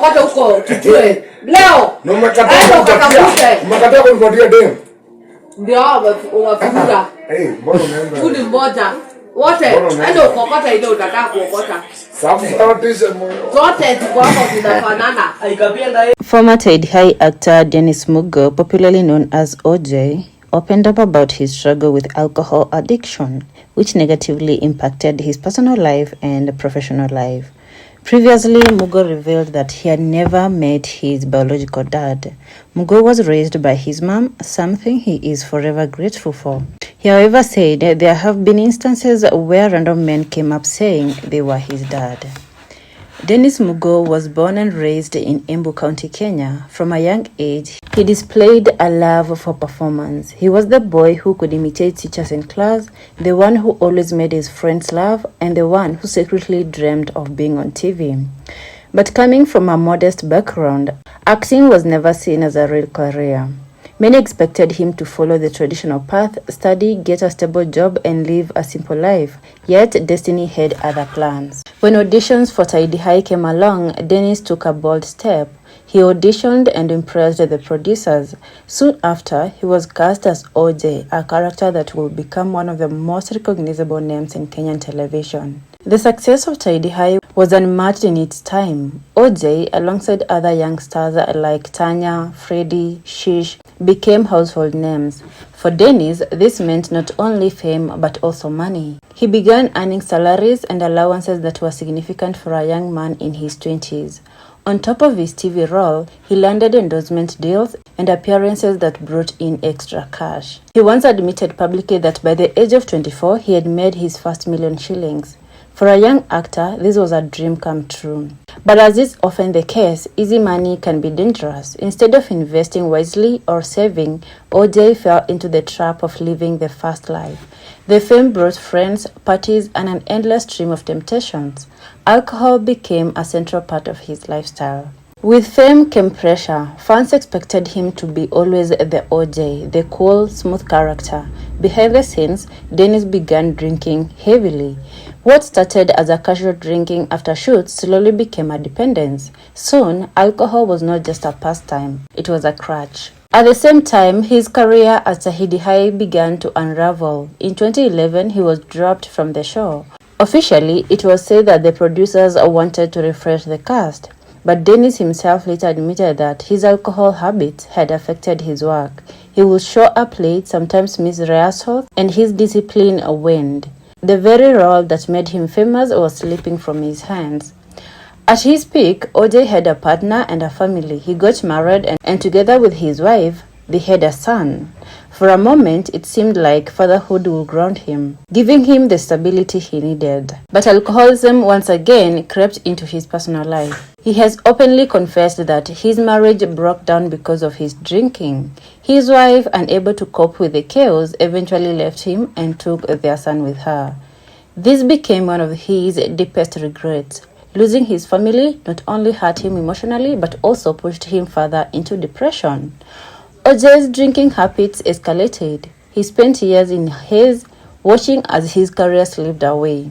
Kata huko tutue. Leo. Makataa kunipatia dem. Ndio wafuta. Mbona unaenda? Kuli mmoja. Wote. Endo kokota ile utataka kuokota. Zote ziko hapo zinafanana. Former Tahidi actor Dennis Mugo, popularly known as OJ, opened up about his struggle with alcohol addiction, which negatively impacted his personal life and professional life. Previously, Mugo revealed that he had never met his biological dad. Mugo was raised by his mom, something he is forever grateful for. He, however, said there have been instances where random men came up saying they were his dad. Dennis Mugo was born and raised in Embu County, Kenya. From a young age, he displayed a love for performance. He was the boy who could imitate teachers in class, the one who always made his friends laugh, and the one who secretly dreamed of being on TV. But coming from a modest background, acting was never seen as a real career. Many expected him to follow the traditional path, study, get a stable job, and live a simple life. Yet, destiny had other plans. When auditions for Tahidi came along, Dennis took a bold step. He auditioned and impressed the producers. Soon after, he was cast as OJ, a character that will become one of the most recognizable names in Kenyan television. The success of Tahidi was unmatched in its time. OJ, alongside other young stars like Tanya, Freddie, Shish, became household names. For Dennis, this meant not only fame but also money. He began earning salaries and allowances that were significant for a young man in his 20s. On top of his TV role, he landed endorsement deals and appearances that brought in extra cash. He once admitted publicly that by the age of 24, he had made his first million shillings. For a young actor, this was a dream come true. But as is often the case, easy money can be dangerous. Instead of investing wisely or saving, OJ fell into the trap of living the fast life. The fame brought friends, parties, and an endless stream of temptations. Alcohol became a central part of his lifestyle. With fame came pressure. Fans expected him to be always the OJ, the cool, smooth character. Behind the scenes, Dennis began drinking heavily. What started as a casual drinking after shoots slowly became a dependence. Soon, alcohol was not just a pastime, it was a crutch. At the same time, his career as Tahidi began to unravel. In 2011, he was dropped from the show. Officially, it was said that the producers wanted to refresh the cast. But Dennis himself later admitted that his alcohol habits had affected his work. He would show up late, sometimes miss rehearsals, and his discipline waned. The very role that made him famous was slipping from his hands. At his peak, OJ had a partner and a family. He got married and together with his wife, they had a son. For a moment, it seemed like fatherhood would ground him, giving him the stability he needed. But alcoholism once again crept into his personal life. He has openly confessed that his marriage broke down because of his drinking. His wife, unable to cope with the chaos, eventually left him and took their son with her. This became one of his deepest regrets. Losing his family not only hurt him emotionally but also pushed him further into depression. OJ's drinking habits escalated. He spent years in haze, watching as his career slipped away.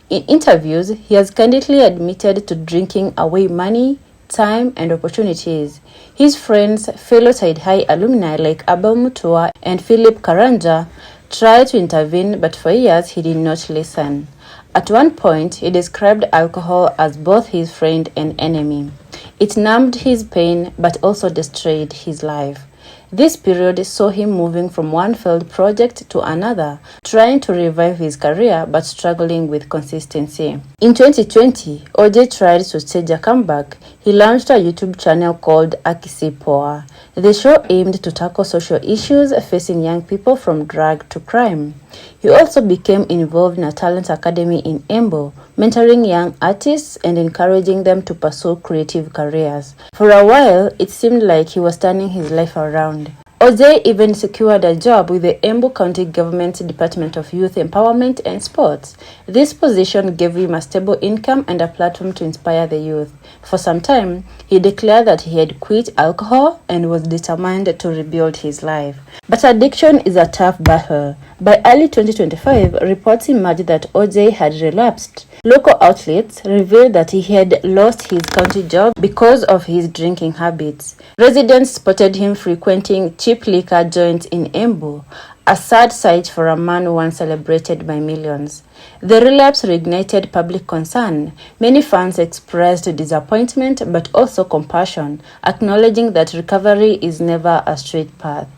In interviews, he has candidly admitted to drinking away money, time, and opportunities. His friends, fellow Tahidi alumni like Abel Mutua and Philip Karanja, tried to intervene, but for years he did not listen. At one point, he described alcohol as both his friend and enemy. It numbed his pain, but also destroyed his life. This period saw him moving from one failed project to another, trying to revive his career but struggling with consistency. In 2020, OJ tried to stage a comeback. He launched a YouTube channel called Akisi Poa. The show aimed to tackle social issues facing young people from drug to crime. He also became involved in a talent academy in Embu, mentoring young artists and encouraging them to pursue creative careers. For a while, it seemed like he was turning his life around. OJ even secured a job with the Embu County Government Department of Youth Empowerment and Sports. This position gave him a stable income and a platform to inspire the youth. For some time, he declared that he had quit alcohol and was determined to rebuild his life. But addiction is a tough battle. By early 2025, reports emerged that OJ had relapsed. Local outlets revealed that he had lost his county job because of his drinking habits. Residents spotted him frequenting cheap liquor joints in Embu, a sad sight for a man once celebrated by millions. The relapse reignited public concern. Many fans expressed disappointment but also compassion, acknowledging that recovery is never a straight path.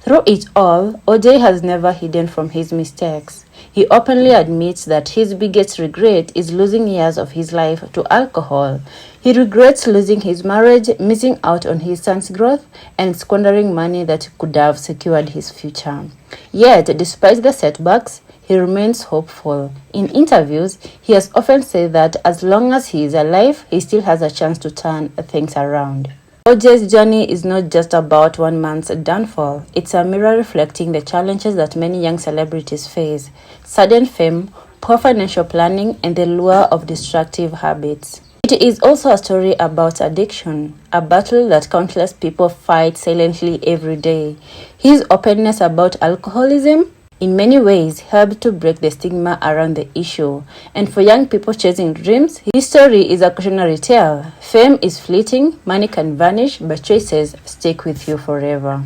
Through it all, OJ has never hidden from his mistakes. He openly admits that his biggest regret is losing years of his life to alcohol. He regrets losing his marriage, missing out on his son's growth, and squandering money that could have secured his future. Yet, despite the setbacks, he remains hopeful. In interviews, he has often said that as long as he is alive, he still has a chance to turn things around. OJ's journey is not just about one man's downfall. It's a mirror reflecting the challenges that many young celebrities face: sudden fame, poor financial planning, and the lure of destructive habits. It is also a story about addiction, a battle that countless people fight silently every day. His openness about alcoholism in many ways helped to break the stigma around the issue. And for young people chasing dreams, his story is a cautionary tale. Fame is fleeting, money can vanish, but choices stick with you forever.